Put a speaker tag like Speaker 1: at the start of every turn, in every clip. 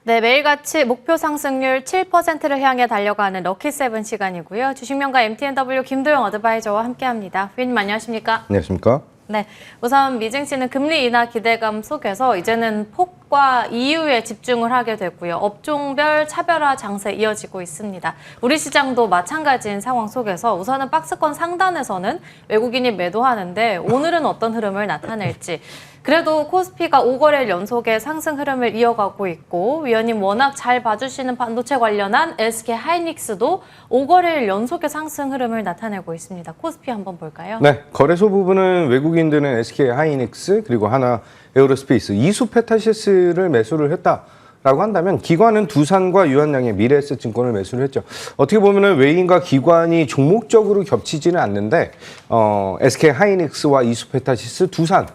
Speaker 1: 네, 매일같이 목표 상승률 7%를 향해 달려가는 럭키세븐 시간이고요. 주식명가 MTNW 김도영 어드바이저와 함께합니다. 위원님 안녕하십니까?
Speaker 2: 안녕하십니까?
Speaker 1: 네, 우선 미증시는 금리 인하 기대감 속에서 이제는 폭과 이유에 집중을 하게 됐고요. 업종별 차별화 장세 이어지고 있습니다. 우리 시장도 마찬가지인 상황 속에서 우선은 박스권 상단에서는 외국인이 매도하는데 오늘은 어떤 흐름을 나타낼지. 그래도 코스피가 5거래일 연속의 상승 흐름을 이어가고 있고 위원님 워낙 잘 봐주시는 반도체 관련한 SK하이닉스도 5거래일 연속의 상승 흐름을 나타내고 있습니다. 코스피 한번 볼까요?
Speaker 2: 네, 거래소 부분은 외국인들은 SK하이닉스 그리고 하나 에어로스페이스, 이수페타시스를 매수를 했다라고 한다면 기관은 두산과 유한양의 미래에셋증권을 매수를 했죠. 어떻게 보면 외인과 기관이 종목적으로 겹치지는 않는데 SK하이닉스와 이수페타시스, 두산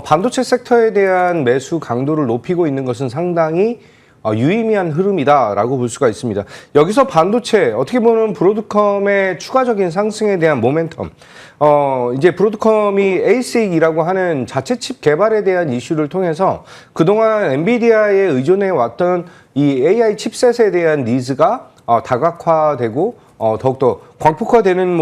Speaker 2: 반도체 섹터에 대한 매수 강도를 높이고 있는 것은 상당히 유의미한 흐름이다라고 볼 수가 있습니다. 여기서 반도체, 어떻게 보면 브로드컴의 추가적인 상승에 대한 모멘텀, 이제 브로드컴이 ASIC이라고 하는 자체 칩 개발에 대한 이슈를 통해서 그동안 엔비디아에 의존해 왔던 이 AI 칩셋에 대한 니즈가 다각화되고 더욱더 광폭화되는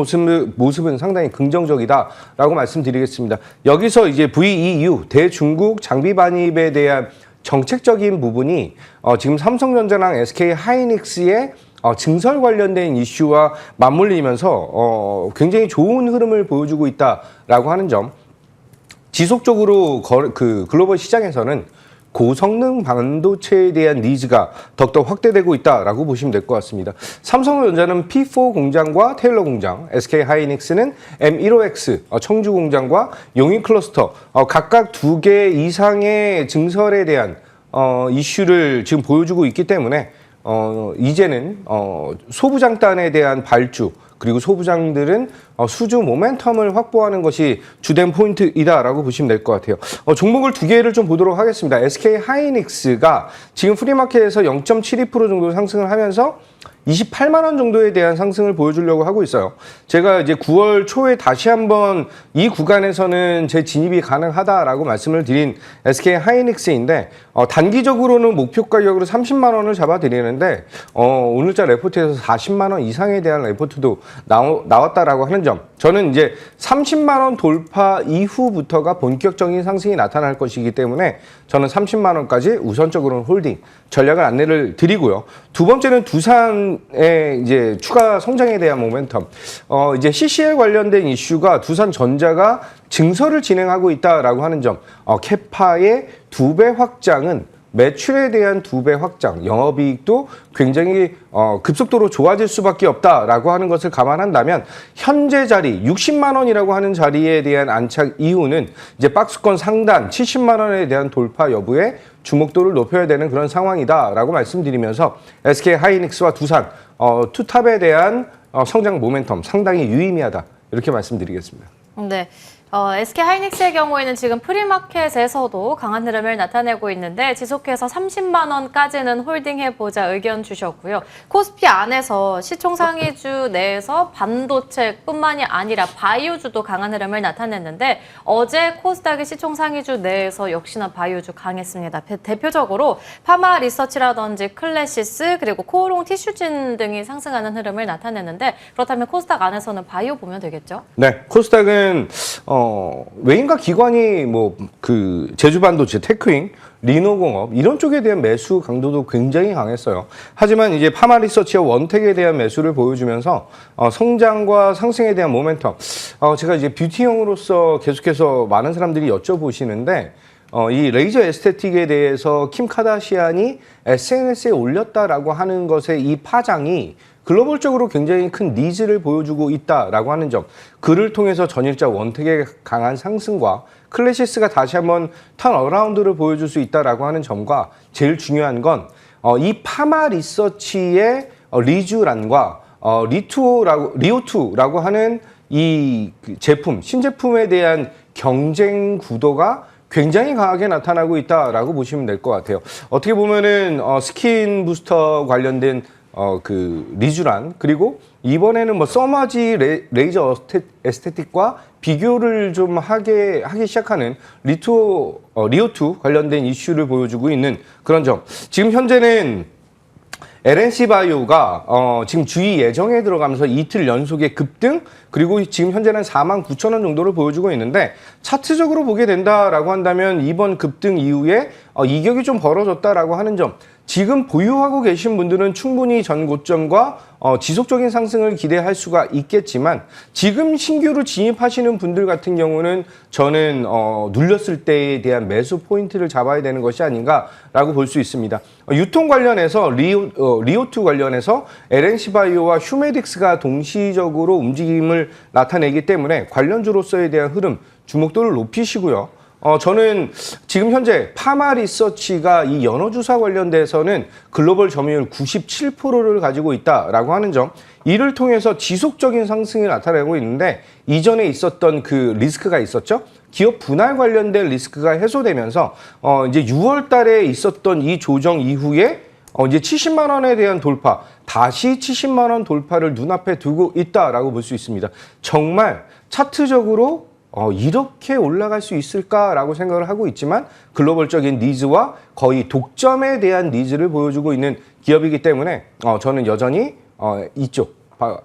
Speaker 2: 모습은 상당히 긍정적이다라고 말씀드리겠습니다. 여기서 이제 VEU, 대중국 장비 반입에 대한 정책적인 부분이 지금 삼성전자랑 SK하이닉스의 증설 관련된 이슈와 맞물리면서 굉장히 좋은 흐름을 보여주고 있다라고 하는 점, 지속적으로 글로벌 시장에서는 고성능 반도체에 대한 니즈가 더욱더 확대되고 있다라고 보시면 될 것 같습니다. 삼성전자는 P4 공장과 테일러 공장, SK하이닉스는 M15X 청주 공장과 용인 클러스터 각각 2개 이상의 증설에 대한 이슈를 지금 보여주고 있기 때문에 이제는 소부장단에 대한 발주, 그리고 소부장들은 수주 모멘텀을 확보하는 것이 주된 포인트이다라고 보시면 될 것 같아요. 종목을 2개를 좀 보도록 하겠습니다. SK하이닉스가 지금 프리마켓에서 0.72% 정도 상승을 하면서 28만 원 정도에 대한 상승을 보여주려고 하고 있어요. 제가 이제 9월 초에 다시 한번 이 구간에서는 제 진입이 가능하다라고 말씀을 드린 SK하이닉스인데 단기적으로는 목표 가격으로 30만 원을 잡아드리는데 오늘자 레포트에서 40만 원 이상에 대한 레포트도 나왔다라고 하는 점, 저는 이제 30만 원 돌파 이후부터가 본격적인 상승이 나타날 것이기 때문에 저는 30만 원까지 우선적으로는 홀딩 전략을 안내를 드리고요. 두 번째는 두산의 이제 추가 성장에 대한 모멘텀. 이제 CCL 관련된 이슈가 두산전자가 증설을 진행하고 있다라고 하는 점, 캐파의 2배 확장은 매출에 대한 2배 확장, 영업이익도 굉장히 급속도로 좋아질 수밖에 없다라고 하는 것을 감안한다면 현재 자리 60만 원이라고 하는 자리에 대한 안착 이후는 이제 박스권 상단 70만 원에 대한 돌파 여부에 주목도를 높여야 되는 그런 상황이다라고 말씀드리면서 SK하이닉스와 두산 투탑에 대한 성장 모멘텀 상당히 유의미하다 이렇게 말씀드리겠습니다.
Speaker 1: 네. SK하이닉스의 경우에는 지금 프리마켓에서도 강한 흐름을 나타내고 있는데 지속해서 30만 원까지는 홀딩해보자 의견 주셨고요. 코스피 안에서 시총상위주 내에서 반도체뿐만이 아니라 바이오주도 강한 흐름을 나타냈는데 어제 코스닥의 시총상위주 내에서 역시나 바이오주 강했습니다. 대표적으로 파마리서치라든지 클래시스 그리고 코오롱 티슈진 등이 상승하는 흐름을 나타냈는데 그렇다면 코스닥 안에서는 바이오 보면 되겠죠?
Speaker 2: 네, 코스닥은 외인과 기관이 제주반도체, 테크잉, 리노공업 이런 쪽에 대한 매수 강도도 굉장히 강했어요. 하지만 이제 파마리서치와 원텍에 대한 매수를 보여주면서 성장과 상승에 대한 모멘텀. 제가 이제 뷰티형으로서 계속해서 많은 사람들이 여쭤보시는데 이 레이저 에스테틱에 대해서 킴 카다시안이 SNS에 올렸다라고 하는 것의 이 파장이 글로벌적으로 굉장히 큰 니즈를 보여주고 있다라고 하는 점, 그를 통해서 전일자 원택의 강한 상승과 클래시스가 다시 한번 턴어라운드를 보여줄 수 있다라고 하는 점과 제일 중요한 건 이 파마 리서치의 리주란과 리오2라고 하는 이 제품, 신제품에 대한 경쟁 구도가 굉장히 강하게 나타나고 있다라고 보시면 될 것 같아요. 어떻게 보면은 스킨 부스터 관련된 그 리쥬란 그리고 이번에는 뭐 써마지 레이저 에스테틱과 비교를 좀 하기 시작하는 리오2 관련된 이슈를 보여주고 있는 그런 점. 지금 현재는 LNC 바이오가 지금 주의 예정에 들어가면서 이틀 연속의 급등 그리고 지금 현재는 49,000원 정도를 보여주고 있는데 차트적으로 보게 된다라고 한다면 이번 급등 이후에 이격이 좀 벌어졌다라고 하는 점 지금 보유하고 계신 분들은 충분히 전 고점과 지속적인 상승을 기대할 수가 있겠지만 지금 신규로 진입하시는 분들 같은 경우는 저는 눌렸을 때에 대한 매수 포인트를 잡아야 되는 것이 아닌가라고 볼 수 있습니다. 유통 관련해서 리오2 관련해서 LNC 바이오와 휴메딕스가 동시적으로 움직임을 나타내기 때문에 관련주로서에 대한 흐름 주목도를 높이시고요. 저는 지금 현재 파마 리서치가 이 연어주사 관련돼서는 글로벌 점유율 97%를 가지고 있다라고 하는 점, 이를 통해서 지속적인 상승이 나타나고 있는데 이전에 있었던 그 리스크가 있었죠. 기업 분할 관련된 리스크가 해소되면서 이제 6월 달에 있었던 이 조정 이후에 이제 70만 원에 대한 돌파, 다시 70만 원 돌파를 눈앞에 두고 있다라고 볼 수 있습니다. 정말 차트적으로 이렇게 올라갈 수 있을까라고 생각을 하고 있지만 글로벌적인 니즈와 거의 독점에 대한 니즈를 보여주고 있는 기업이기 때문에 저는 여전히 이쪽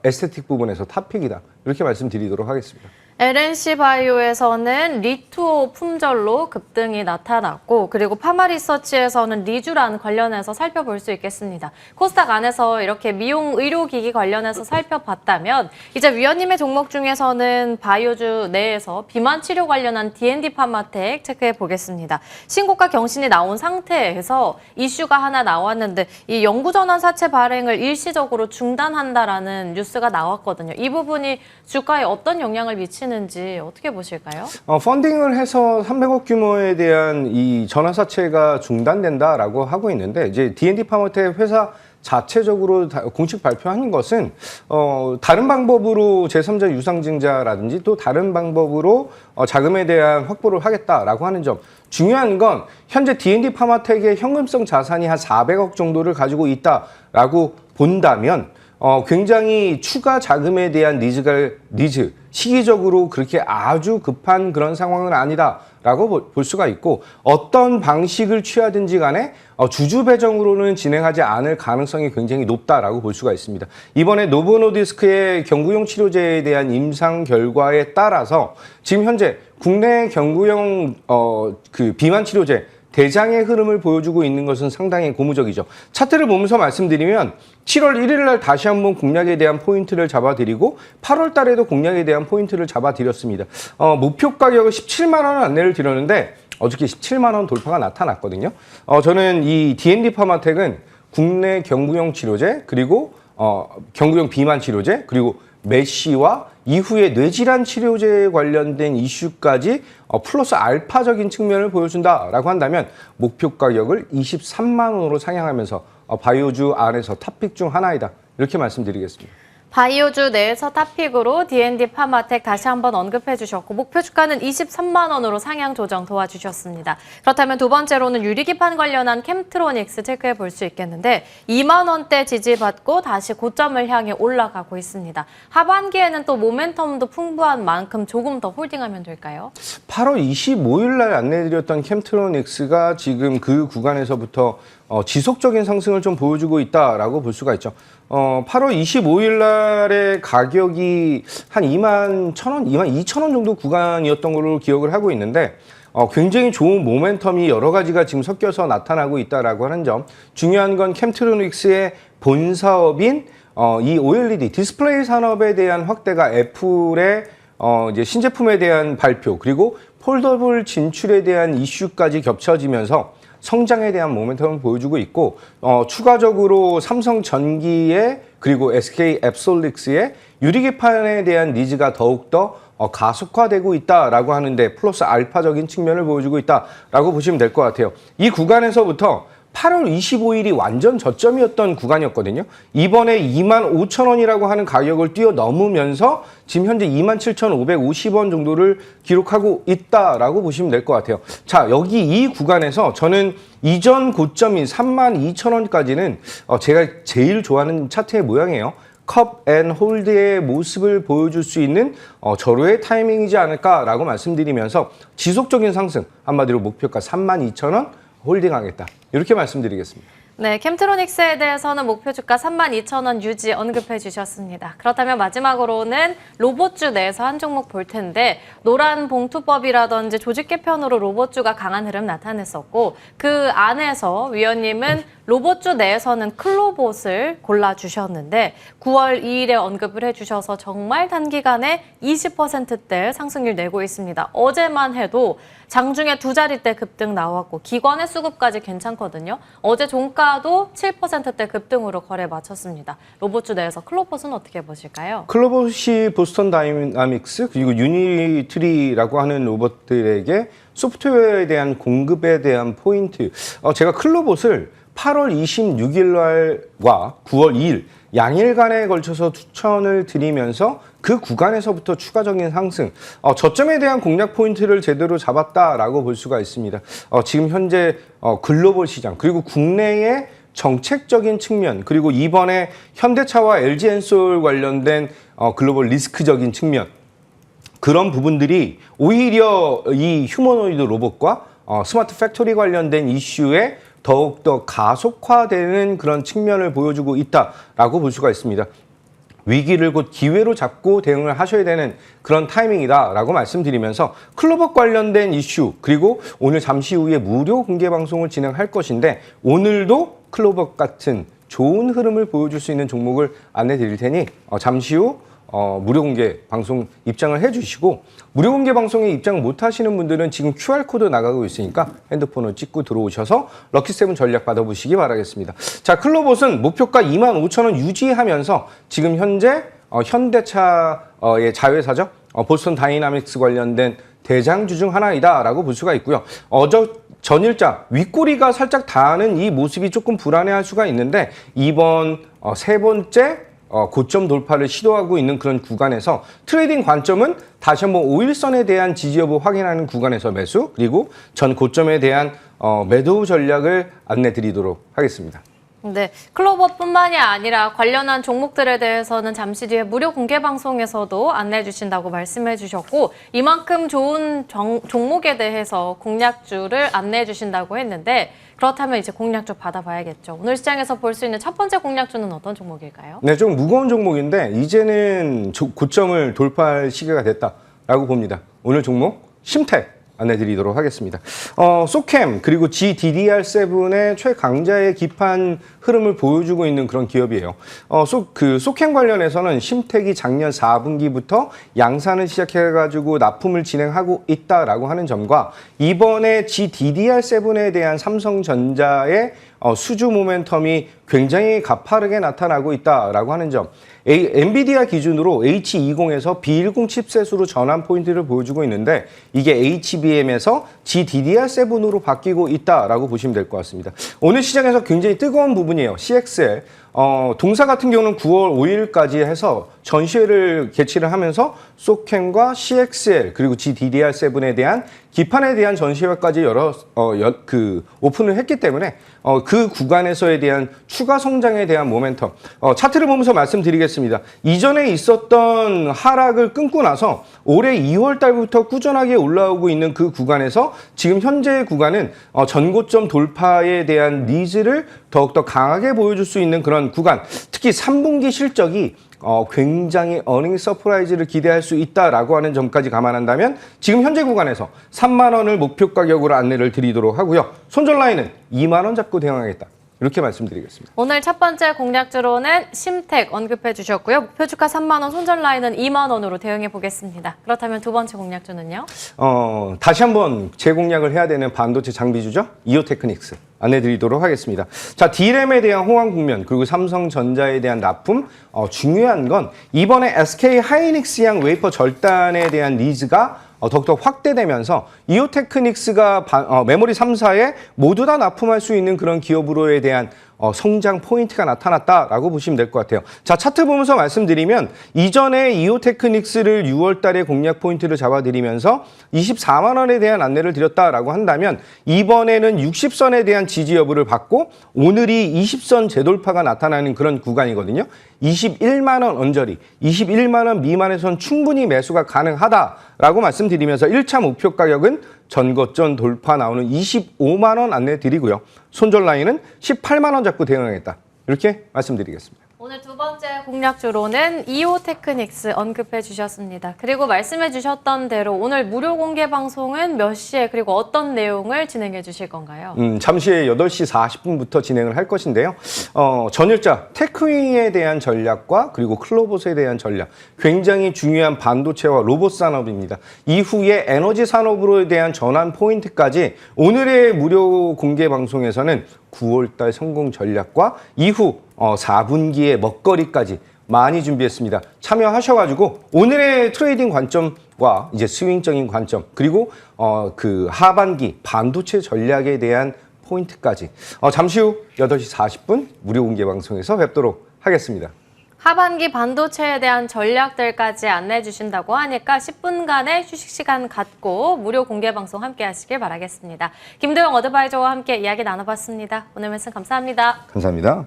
Speaker 2: 에스테틱 부분에서 탑픽이다 이렇게 말씀드리도록 하겠습니다.
Speaker 1: LNC 바이오에서는 리투오 품절로 급등이 나타났고 그리고 파마리서치에서는 리쥬란 관련해서 살펴볼 수 있겠습니다. 코스닥 안에서 이렇게 미용 의료기기 관련해서 살펴봤다면 이제 위원님의 종목 중에서는 바이오주 내에서 비만 치료 관련한 D&D 파마텍 체크해 보겠습니다. 신고가 경신이 나온 상태에서 이슈가 하나 나왔는데 이 영구전환 사채 발행을 일시적으로 중단한다라는 뉴스가 나왔거든요. 이 부분이 주가에 어떤 영향을 미치는지 어떻게 보실까요?
Speaker 2: 펀딩을 해서 300억 규모에 대한 이 전환사채가 중단된다라고 하고 있는데 이제 D&D 파마텍 회사 자체적으로 공식 발표한 것은 다른 방법으로 제3자 유상증자라든지 또 다른 방법으로 자금에 대한 확보를 하겠다라고 하는 점. 중요한 건 현재 D&D 파마텍의 현금성 자산이 한 400억 정도를 가지고 있다라고 본다면 굉장히 추가 자금에 대한 니즈, 시기적으로 그렇게 아주 급한 그런 상황은 아니다라고 볼 수가 있고 어떤 방식을 취하든지 간에 주주 배정으로는 진행하지 않을 가능성이 굉장히 높다라고 볼 수가 있습니다. 이번에 노보노디스크의 경구용 치료제에 대한 임상 결과에 따라서 지금 현재 국내 경구용 그 비만 치료제 대장의 흐름을 보여주고 있는 것은 상당히 고무적이죠. 차트를 보면서 말씀드리면 7월 1일 날 다시 한번 공략에 대한 포인트를 잡아드리고 8월 달에도 공략에 대한 포인트를 잡아드렸습니다. 목표 가격을 17만 원 안내를 드렸는데 어저께 17만 원 돌파가 나타났거든요. 저는 이 D&D 파마텍은 국내 경구용 치료제 그리고 경구용 비만 치료제 그리고 메시와 이후에 뇌질환 치료제에 관련된 이슈까지 플러스 알파적인 측면을 보여준다라고 한다면 목표 가격을 23만 원으로 상향하면서 바이오주 안에서 탑픽 중 하나이다. 이렇게 말씀드리겠습니다.
Speaker 1: 바이오주 내에서 탑픽으로 D&D 파마텍 다시 한번 언급해 주셨고 목표 주가는 23만 원으로 상향 조정 도와주셨습니다. 그렇다면 두 번째로는 유리기판 관련한 캠트로닉스 체크해 볼 수 있겠는데 2만 원대 지지받고 다시 고점을 향해 올라가고 있습니다. 하반기에는 또 모멘텀도 풍부한 만큼 조금 더 홀딩하면 될까요?
Speaker 2: 8월 25일 날 안내드렸던 캠트로닉스가 지금 그 구간에서부터 지속적인 상승을 좀 보여주고 있다라고 볼 수가 있죠. 8월 25일 날의 가격이 한 2만 1,000원, 2만 2,000원 정도 구간이었던 걸로 기억을 하고 있는데 굉장히 좋은 모멘텀이 여러 가지가 지금 섞여서 나타나고 있다라고 하는 점. 중요한 건 캠트로닉스의 본 사업인 이 OLED 디스플레이 산업에 대한 확대가 애플의 이제 신제품에 대한 발표 그리고 폴더블 진출에 대한 이슈까지 겹쳐지면서 성장에 대한 모멘텀을 보여주고 있고 추가적으로 삼성전기의 그리고 SK 앱솔릭스의 유리기판에 대한 니즈가 더욱더 가속화되고 있다라고 하는데 플러스 알파적인 측면을 보여주고 있다라고 보시면 될 것 같아요. 이 구간에서부터 8월 25일이 완전 저점이었던 구간이었거든요. 이번에 25,000원이라고 하는 가격을 뛰어넘으면서 지금 현재 27,550원 정도를 기록하고 있다라고 보시면 될 것 같아요. 자, 여기 이 구간에서 저는 이전 고점인 32,000원까지는 제가 제일 좋아하는 차트의 모양이에요. 컵 앤 홀드의 모습을 보여줄 수 있는 절호의 타이밍이지 않을까라고 말씀드리면서 지속적인 상승, 한마디로 목표가 32,000원 홀딩하겠다. 이렇게 말씀드리겠습니다.
Speaker 1: 네, 캠트로닉스에 대해서는 목표 주가 32,000원 유지 언급해 주셨습니다. 그렇다면 마지막으로는 로봇주 내에서 한 종목 볼 텐데 노란 봉투법이라든지 조직 개편으로 로봇주가 강한 흐름 나타냈었고 그 안에서 위원님은 로봇주 내에서는 클로봇을 골라주셨는데 9월 2일에 언급을 해주셔서 정말 단기간에 20%대 상승률 내고 있습니다. 어제만 해도 장중에 2자릿대 급등 나왔고 기관의 수급까지 괜찮거든요. 어제 종가도 7%대 급등으로 거래 마쳤습니다. 로봇주 내에서 클로봇은 어떻게 보실까요?
Speaker 2: 클로봇이 보스턴 다이나믹스 그리고 유니트리라고 하는 로봇들에게 소프트웨어에 대한 공급에 대한 포인트. 제가 클로봇을 8월 26일 날과 9월 2일 양일간에 걸쳐서 추천을 드리면서 그 구간에서부터 추가적인 상승, 저점에 대한 공략 포인트를 제대로 잡았다라고 볼 수가 있습니다. 지금 현재 글로벌 시장 그리고 국내의 정책적인 측면 그리고 이번에 현대차와 LG엔솔 관련된 글로벌 리스크적인 측면 그런 부분들이 오히려 이 휴머노이드 로봇과 스마트 팩토리 관련된 이슈에 더욱더 가속화되는 그런 측면을 보여주고 있다라고 볼 수가 있습니다. 위기를 곧 기회로 잡고 대응을 하셔야 되는 그런 타이밍이다라고 말씀드리면서 클로봇 관련된 이슈 그리고 오늘 잠시 후에 무료 공개 방송을 진행할 것인데 오늘도 클로봇 같은 좋은 흐름을 보여줄 수 있는 종목을 안내 드릴 테니 잠시 후 무료 공개 방송 입장을 해주시고 무료 공개 방송에 입장을 못 하시는 분들은 지금 QR코드 나가고 있으니까 핸드폰을 찍고 들어오셔서 럭키세븐 전략 받아보시기 바라겠습니다. 자, 클로봇은 목표가 25,000원 유지하면서 지금 현재 현대차의 자회사죠. 보스턴 다이나믹스 관련된 대장주 중 하나이다라고 볼 수가 있고요. 전일자 윗꼬리가 살짝 닿는 이 모습이 조금 불안해할 수가 있는데 이번 세 번째 고점 돌파를 시도하고 있는 그런 구간에서 트레이딩 관점은 다시 한번 5일선에 대한 지지 여부 확인하는 구간에서 매수 그리고 전 고점에 대한 매도 전략을 안내 드리도록 하겠습니다.
Speaker 1: 네, 클로봇뿐만이 아니라 관련한 종목들에 대해서는 잠시 뒤에 무료 공개 방송에서도 안내해 주신다고 말씀해 주셨고 이만큼 좋은 종목에 대해서 공략주를 안내해 주신다고 했는데 그렇다면 이제 공략주 받아봐야겠죠. 오늘 시장에서 볼 수 있는 첫 번째 공략주는 어떤 종목일까요?
Speaker 2: 네, 좀 무거운 종목인데 이제는 고점을 돌파할 시기가 됐다라고 봅니다. 오늘 종목 심택 안내드리도록 하겠습니다. 소캠 그리고 GDDR7의 최강자의 깊은 흐름을 보여주고 있는 그런 기업이에요. 소캠 관련해서는 심택이 작년 4분기부터 양산을 시작해가지고 납품을 진행하고 있다라고 하는 점과 이번에 GDDR7에 대한 삼성전자의 수주 모멘텀이 굉장히 가파르게 나타나고 있다라고 하는 점. 엔비디아 기준으로 H20에서 B10 칩셋으로 전환 포인트를 보여주고 있는데 이게 HBM에서 GDDR7으로 바뀌고 있다라고 보시면 될 것 같습니다. 오늘 시장에서 굉장히 뜨거운 부분이에요. CXL. 동사 같은 경우는 9월 5일까지 해서 전시회를 개최를 하면서 소캠과 CXL 그리고 GDDR7에 대한 기판에 대한 전시회까지 오픈을 했기 때문에 그 구간에서에 대한 추가 성장에 대한 모멘텀 차트를 보면서 말씀드리겠습니다. 이전에 있었던 하락을 끊고 나서 올해 2월 달부터 꾸준하게 올라오고 있는 그 구간에서 지금 현재의 구간은 전고점 돌파에 대한 니즈를 더욱더 강하게 보여줄 수 있는 그런 구간 특히 3분기 실적이 굉장히 어닝 서프라이즈를 기대할 수 있다라고 하는 점까지 감안한다면 지금 현재 구간에서 3만 원을 목표 가격으로 안내를 드리도록 하고요. 손절 라인은 2만 원 잡고 대응하겠다. 이렇게 말씀드리겠습니다.
Speaker 1: 오늘 첫 번째 공략주로는 심택 언급해 주셨고요. 목표 주가 3만 원, 손절 라인은 2만 원으로 대응해 보겠습니다. 그렇다면 두 번째 공략주는요?
Speaker 2: 다시 한번 재공략을 해야 되는 반도체 장비주죠. 이오테크닉스 안내드리도록 하겠습니다. 자, D램에 대한 호황 국면 그리고 삼성전자에 대한 납품 중요한 건 이번에 SK 하이닉스 양 웨이퍼 절단에 대한 니즈가 더욱더 확대되면서 이오테크닉스가 메모리 3사에 모두 다 납품할 수 있는 그런 기업으로에 대한 성장 포인트가 나타났다라고 보시면 될 것 같아요. 자, 차트 보면서 말씀드리면 이전에 이오테크닉스를 6월 달에 공략 포인트를 잡아드리면서 24만 원에 대한 안내를 드렸다라고 한다면 이번에는 60선에 대한 지지 여부를 받고 오늘이 20선 재돌파가 나타나는 그런 구간이거든요. 21만 원 언저리, 21만 원 미만에선 충분히 매수가 가능하다라고 말씀드리면서 1차 목표 가격은 전고점 돌파 나오는 25만 원 안내 드리고요. 손절 라인은 18만 원 잡고 대응하겠다. 이렇게 말씀드리겠습니다.
Speaker 1: 오늘 두 번째 공략주로는 이오테크닉스 언급해 주셨습니다. 그리고 말씀해 주셨던 대로 오늘 무료 공개 방송은 몇 시에 그리고 어떤 내용을 진행해 주실 건가요?
Speaker 2: 잠시 후에 8시 40분부터 진행을 할 것인데요. 전일자 테크윙에 대한 전략과 그리고 클로봇에 대한 전략, 굉장히 중요한 반도체와 로봇 산업입니다. 이후에 에너지 산업으로에 대한 전환 포인트까지 오늘의 무료 공개 방송에서는 9월달 성공 전략과 이후 4분기의 먹거리까지 많이 준비했습니다. 참여하셔가지고 오늘의 트레이딩 관점과 이제 스윙적인 관점 그리고 그 하반기 반도체 전략에 대한 포인트까지 잠시 후 8시 40분 무료 공개 방송에서 뵙도록 하겠습니다.
Speaker 1: 하반기 반도체에 대한 전략들까지 안내해 주신다고 하니까 10분간의 휴식 시간 갖고 무료 공개 방송 함께 하시길 바라겠습니다. 김도영 어드바이저와 함께 이야기 나눠봤습니다. 오늘 말씀 감사합니다.
Speaker 2: 감사합니다.